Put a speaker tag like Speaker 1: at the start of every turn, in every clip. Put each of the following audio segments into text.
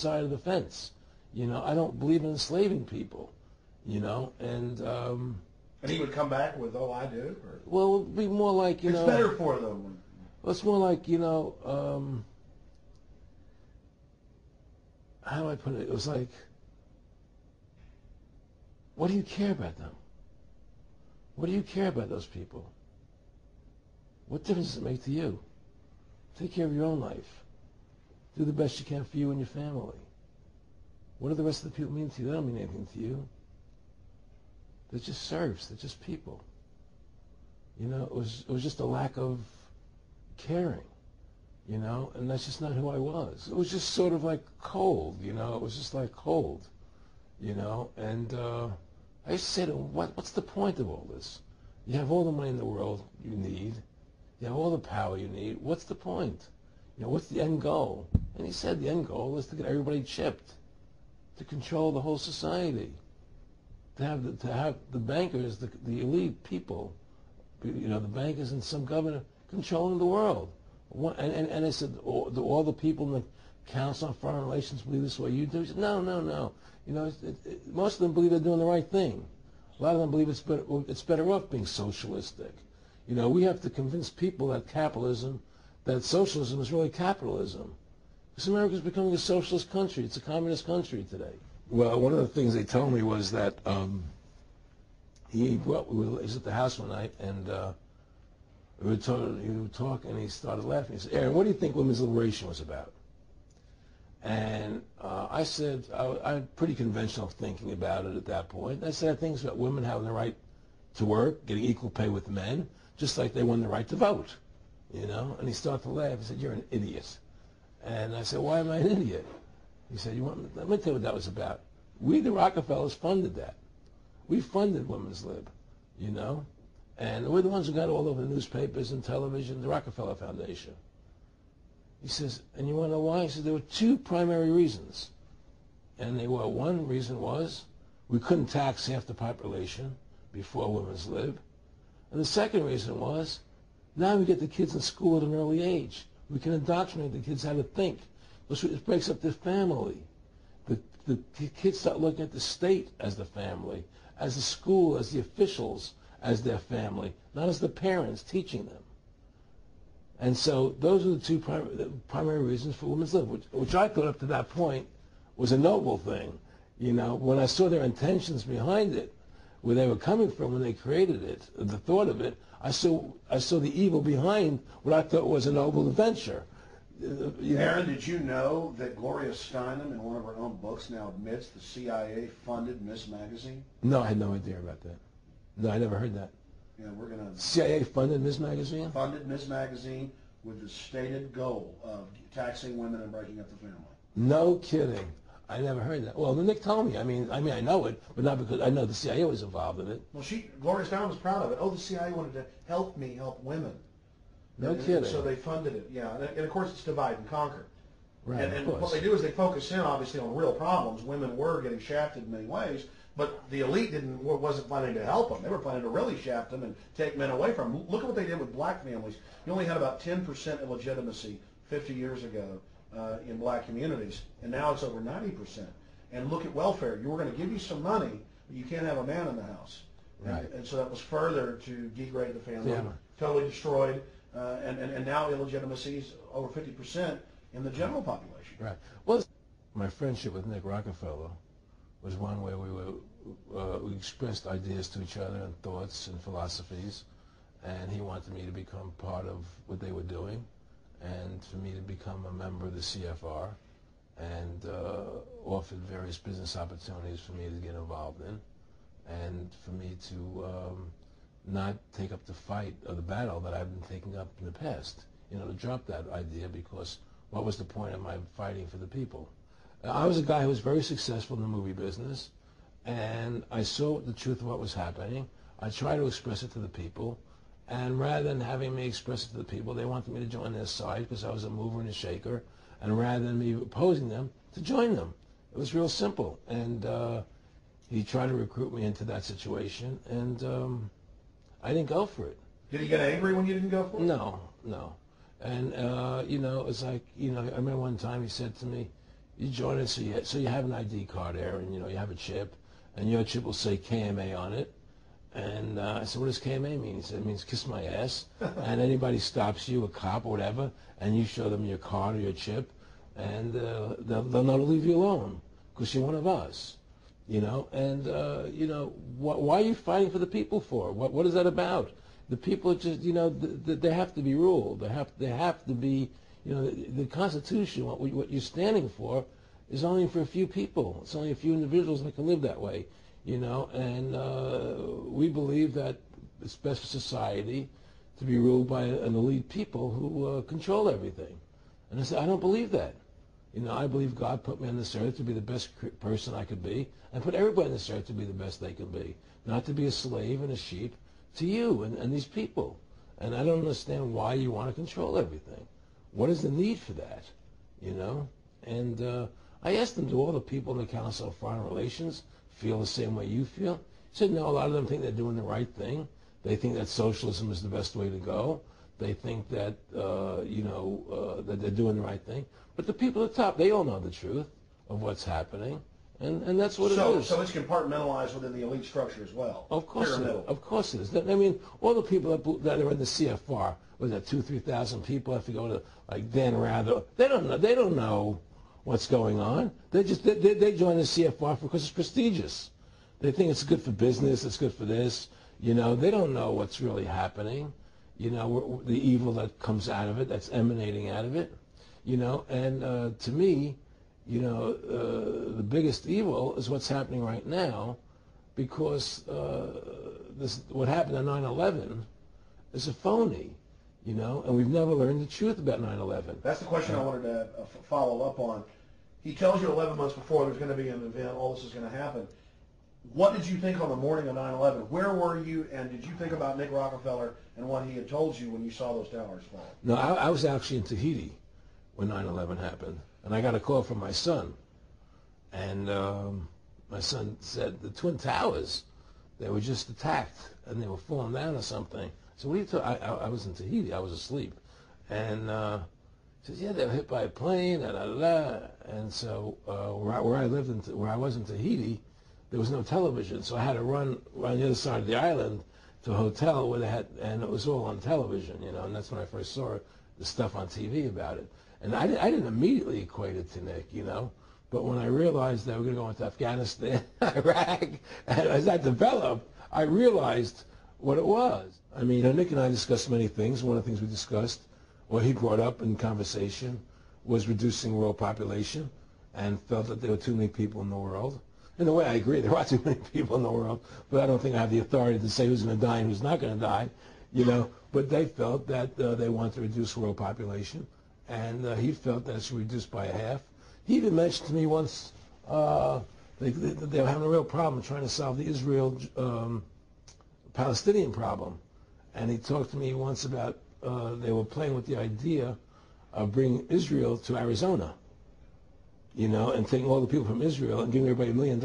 Speaker 1: side of the fence. You know, I don't believe in enslaving people. You know, and
Speaker 2: he would come back with, "Oh, I do." Or?
Speaker 1: Well, it would be more like, you know.
Speaker 2: It's better for them.
Speaker 1: Well, it's more like, you know. How do I put it? It was like, what do you care about them? What do you care about those people? What difference does it make to you? Take care of your own life. Do the best you can for you and your family. What do the rest of the people mean to you? They don't mean anything to you. They're just serfs. They're just people. You know, it was just a lack of caring, you know, and that's just not who I was. It was just sort of like cold, you know. It was just like cold, you know. And I used to say to him, what's the point of all this? You have all the money in the world you need. You have all the power you need. What's the point? You know, what's the end goal? And he said the end goal is to get everybody chipped, to control the whole society, to have the bankers, the elite people, you know, the bankers and some governor controlling the world. And I said, do all the people in the Council on Foreign Relations believe this way you do? He said, no. You know, most of them believe they're doing the right thing. A lot of them believe it's better off being socialistic. You know, we have to convince people that socialism is really capitalism. Because America's becoming a socialist country. It's a communist country today. Well, one of the things they told me was that he was at the house one night, and he would talk, and he started laughing. He said, "Aaron, what do you think women's liberation was about?" And I said, I had pretty conventional thinking about it at that point. I said, I think it's about women having the right to work, getting equal pay with men, just like they won the right to vote, you know? And he started to laugh. He said, "You're an idiot." And I said, "Why am I an idiot?" He said, let me tell you what that was about. We, the Rockefellers, funded that. We funded women's lib, you know? And we're the ones who got all over the newspapers and television, the Rockefeller Foundation. He says, and you want to know why? He says, there were two primary reasons. And they were, one reason was we couldn't tax half the population before women's lib. And the second reason was, now we get the kids in school at an early age. We can indoctrinate the kids how to think. It breaks up their family. The kids start looking at the state as the family, as the school, as the officials, as their family, not as the parents teaching them. And so those are the two primary reasons for women's lib, which I thought up to that point was a noble thing. You know, when I saw their intentions behind it, where they were coming from when they created it, the thought of it, I saw the evil behind what I thought was a noble adventure.
Speaker 2: Aaron, did you know that Gloria Steinem, in one of her own books, now admits the CIA funded Miss Magazine?
Speaker 1: No, I had no idea about that. No, I never heard that.
Speaker 2: Yeah, we're going to...
Speaker 1: CIA funded Miss Magazine?
Speaker 2: Funded Miss Magazine with the stated goal of taxing women and breaking up the family.
Speaker 1: No kidding. I never heard that. Well, Nick told me. I mean, I know it, but not because I know the CIA was involved in it.
Speaker 2: Well, Gloria Steinem was proud of it. Oh, the CIA wanted to help me help women.
Speaker 1: No kidding.
Speaker 2: So they funded it, yeah. And of course, it's divide and conquer.
Speaker 1: Right,
Speaker 2: and what they do is they focus in, obviously, on real problems. Women were getting shafted in many ways, but the elite wasn't planning to help them. They were planning to really shaft them and take men away from them. Look at what they did with black families. You only had about 10% illegitimacy 50 years ago in black communities, and now it's over 90%. And look at welfare. You were going to give you some money, but you can't have a man in the house.
Speaker 1: Right.
Speaker 2: And so that was further to degrade the family,
Speaker 1: Yeah.
Speaker 2: totally destroyed. And now illegitimacy is over 50% in the general population.
Speaker 1: Right. Well, my friendship with Nick Rockefeller was one where we expressed ideas to each other and thoughts and philosophies, and he wanted me to become part of what they were doing, and for me to become a member of the CFR, and offered various business opportunities for me to get involved in, and for me to not take up the fight or the battle that I've been taking up in the past, you know, to drop that idea, because what was the point of my fighting for the people? I was a guy who was very successful in the movie business, and I saw the truth of what was happening. I tried to express it to the people, and rather than having me express it to the people, they wanted me to join their side because I was a mover and a shaker, and rather than me opposing them, to join them. It was real simple, and he tried to recruit me into that situation, and I didn't go for it.
Speaker 2: Did he get angry when you didn't go for it?
Speaker 1: No. And, you know, it was like, you know, I remember one time he said to me, You join it, so you have an ID card there, and you have a chip, and your chip will say KMA on it. And I said, what does KMA mean? He said, it means kiss my ass. And anybody stops you, a cop or whatever, and you show them your card or your chip, and they'll know to leave you alone because you're one of us. And why are you fighting for the people for? What is that about? The people just, they have to be ruled. They have to be, the Constitution, what you're standing for, is only for a few people. It's only a few individuals that can live that way, And we believe that it's best for society to be ruled by an elite people who control everything. And I said, I don't believe that. I believe God put me on this earth to be the best person I could be, and put everybody on this earth to be the best they can be, not to be a slave and a sheep to you and these people. And I don't understand why you want to control everything. What is the need for that? And I asked them, do all the people in the Council of Foreign Relations feel the same way you feel? He said, no, a lot of them think they're doing the right thing. They think that socialism is the best way to go. They think that, that they're doing the right thing. But the people at the top, they all know the truth of what's happening, and that's what it is.
Speaker 2: So it's compartmentalized within the elite structure as well.
Speaker 1: Of course it is. Of course it is. I mean, all the people that are in the CFR, was that 2,000-3,000 people have to go to like Dan Rather. They don't know what's going on. They join the CFR because it's prestigious. They think it's good for business. It's good for this. They don't know what's really happening. The evil that comes out of it, that's emanating out of it. And to me, the biggest evil is what's happening right now, because what happened on 9/11 is a phony, and we've never learned the truth about 9/11.
Speaker 2: That's the question I wanted to follow up on. He tells you 11 months before there's going to be an event, all this is going to happen. What did you think on the morning of 9/11? Where were you, and did you think about Nick Rockefeller and what he had told you when you saw those towers fall?
Speaker 1: No, I was actually in Tahiti when 9/11 happened, and I got a call from my son, and my son said the Twin Towers, they were just attacked and they were falling down or something. So what are you talking? I was in Tahiti, I was asleep, and he says, yeah, they were hit by a plane, da da da. And so where I lived where I was in Tahiti, there was no television, so I had to run around the other side of the island to a hotel where they had, and it was all on television, and that's when I first saw the stuff on TV about it. And I didn't immediately equate it to Nick, but when I realized that we were going to go into Afghanistan, Iraq, and as that developed, I realized what it was. I mean, Nick and I discussed many things. One of the things we discussed, or he brought up in conversation, was reducing world population, and felt that there were too many people in the world. In a way, I agree, there are too many people in the world, but I don't think I have the authority to say who's going to die and who's not going to die, But they felt that they wanted to reduce world population, and he felt that it should be reduced by half. He even mentioned to me once they were having a real problem trying to solve the Israel-Palestinian problem. And he talked to me once about they were playing with the idea of bringing Israel to Arizona, and taking all the people from Israel and giving everybody $1 million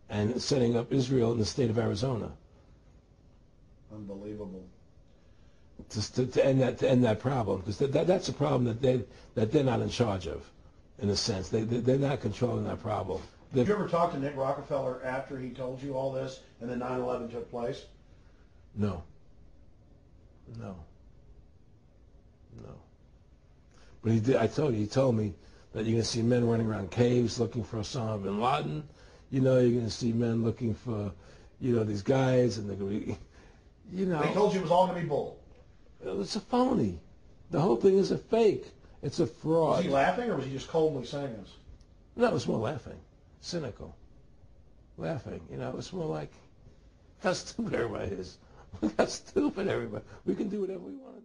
Speaker 1: and setting up Israel in the state of Arizona.
Speaker 2: Unbelievable.
Speaker 1: To end that problem, because that's a problem that they're not in charge of, in a sense. They're not controlling that problem.
Speaker 2: Did you ever talk to Nick Rockefeller after he told you all this and then 9/11 took place?
Speaker 1: No. But he did. He told me that you're going to see men running around caves looking for Osama bin Laden. You're going to see men looking for, these guys, and they're going to be,
Speaker 2: They told you it was all going to be bull.
Speaker 1: It's a phony. The whole thing is a fake. It's a fraud.
Speaker 2: Was he laughing, or was he just coldly saying this?
Speaker 1: No, it was more laughing. Cynical. Laughing. It was more like, how stupid everybody is. Look how stupid everybody. We can do whatever we want.